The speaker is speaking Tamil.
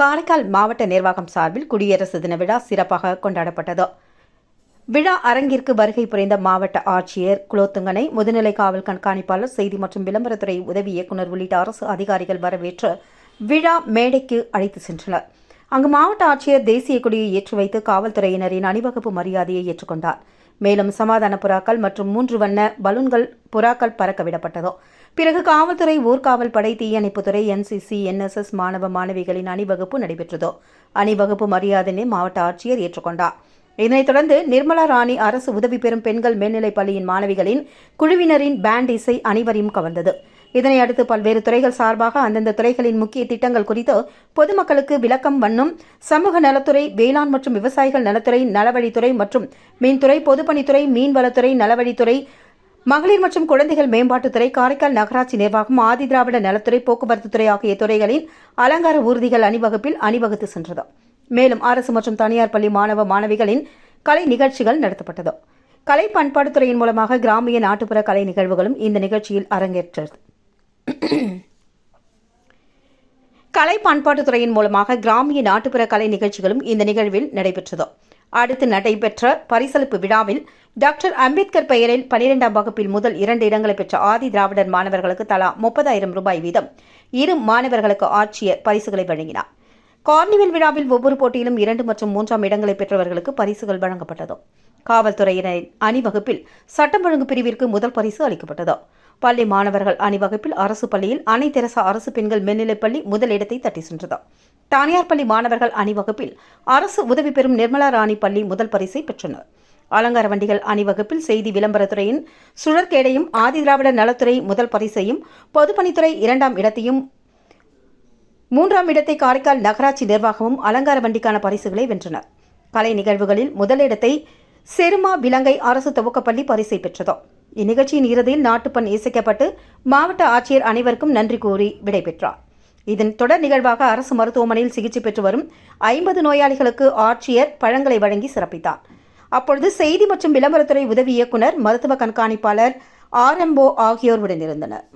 காரைக்கால் மாவட்ட நிர்வாகம் சார்பில் குடியரசு தின விழா சிறப்பாக கொண்டாடப்பட்டது. விழா அரங்கிற்கு வருகை புரிந்த மாவட்ட ஆட்சியர் குலோத்துங்கனை, முதுநிலை காவல் கண்காணிப்பாளர், செய்தி மற்றும் விளம்பரத்துறை உதவி இயக்குநர் உள்ளிட்ட அரசு அதிகாரிகள் வரவேற்று விழா மேடைக்கு அழைத்து சென்றனர். அங்கு மாவட்ட ஆட்சியர் தேசிய கொடியை ஏற்றி வைத்து காவல்துறையினரின் அணிவகுப்பு மரியாதையை ஏற்றுக்கொண்டார். மேலும் சமாதான புறாக்கள் மற்றும் 3 வண்ண பலூன்கள் புறாக்கள் பறக்க விடப்பட்டது. பிறகு காவல்துறை, ஊர்காவல் படை, தீயணைப்புத்துறை, NCC, NSS மாணவ மாணவிகளின் அணிவகுப்பு நடைபெற்றது. அணிவகுப்பு மரியாதையை மாவட்ட ஆட்சியர் ஏற்றுக்கொண்டார். இதனைத் தொடர்ந்து நிர்மலா ராணி அரசு உதவி பெறும் பெண்கள் மேல்நிலைப் பள்ளியின் மாணவிகளின் குழுவினரின் பேண்ட் இசை அனைவரையும் கவர்ந்தது. இதனையடுத்து பல்வேறு துறைகள் சார்பாக அந்தந்த துறைகளின் முக்கிய திட்டங்கள் குறித்து பொதுமக்களுக்கு விளக்கம் வண்ணும் சமூக நலத்துறை, வேளாண் மற்றும் விவசாயிகள் நலத்துறை, நலவழித்துறை மற்றும் மின்துறை, பொதுப்பணித்துறை, மீன்வளத்துறை, நலவழித்துறை, மகளிர் மற்றும் குழந்தைகள் மேம்பாட்டுத்துறை, காரைக்கால் நகராட்சி நிர்வாகம், ஆதிதிராவிட நலத்துறை, போக்குவரத்துத்துறை ஆகிய துறைகளின் அலங்கார ஊர்திகள் அணிவகுப்பில் அணிவகுத்து சென்றது. மேலும் அரசு மற்றும் தனியார் பள்ளி மாணவ மாணவிகளின் கலை நிகழ்ச்சிகள் நடத்தப்பட்டது. கலை பண்பாட்டுத்துறையின் மூலமாக கிராமிய நாட்டுப்புற கலை நிகழ்வுகளும் இந்த நிகழ்ச்சியில் அரங்கேற்றது. கலை பண்பாட்டுத்துறையின் மூலமாக கிராமிய நாட்டுப்புற கலை நிகழ்ச்சிகளும் இந்த நிகழ்வில் நடைபெற்றது. அடுத்து நடைபெற்ற பரிசளிப்பு விழாவில் டாக்டர் அம்பேத்கர் பெயரில் 12ஆம் வகுப்பில் முதல் 2 இடங்களை பெற்ற ஆதி திராவிடர் மாணவர்களுக்கு தலா 30,000 ரூபாய் வீதம் 2 மாணவர்களுக்கு ஆட்சியர் பரிசுகளை வழங்கினார். கார்னிவல் விழாவில் ஒவ்வொரு போட்டியிலும் 2 மற்றும் 3ஆம் இடங்களை பெற்றவர்களுக்கு பரிசுகள் வழங்கப்பட்டது. காவல்துறையினரின் அணிவகுப்பில் சட்டம் ஒழுங்கு பிரிவிற்கு முதல் பரிசு அளிக்கப்பட்டது. பள்ளி மாணவர்கள் அணிவகுப்பில் அரசு பள்ளியில் அன்னை தெரசா அரசு பெண்கள் மேல்நிலைப் பள்ளி முதல் இடத்தை தட்டி சென்றது. தனியார் பள்ளி மாணவர்கள் அணிவகுப்பில் அரசு உதவி பெறும் நிர்மலா ராணி பள்ளி முதல் பரிசை பெற்றனர். அலங்கார வண்டிகள் அணிவகுப்பில் செய்தி விளம்பரத்துறையின் சுழற்கேடையும், ஆதிதிராவிடர் நலத்துறை முதல் பரிசையும், பொதுப்பணித்துறை 2ஆம் இடத்தையும், 3ஆம் இடத்தை காரைக்கால் நகராட்சி நிர்வாகமும் அலங்கார வண்டிக்கான பரிசுகளை வென்றனர். கலை நிகழ்வுகளில் முதலிடத்தை செருமா விலங்கை அரசு துவக்கப்பள்ளி பரிசை பெற்றது. இந்நிகழ்ச்சியின் இறுதியில் நாட்டுப்பண் இசைக்கப்பட்டு மாவட்ட ஆட்சியர் அனைவருக்கும் நன்றி கூறி விடைபெற்றார். இதன் தொடர் நிகழ்வாக அரசு மருத்துவமனையில் சிகிச்சை பெற்று வரும் 50 நோயாளிகளுக்கு ஆட்சியர் பழங்களை வழங்கி சிறப்பித்தார். அப்பொழுது செய்தி மற்றும் விளம்பரத்துறை உதவி இயக்குநர், மருத்துவ கண்காணிப்பாளர், RMO ஆகியோர் உடனிருந்தனர்.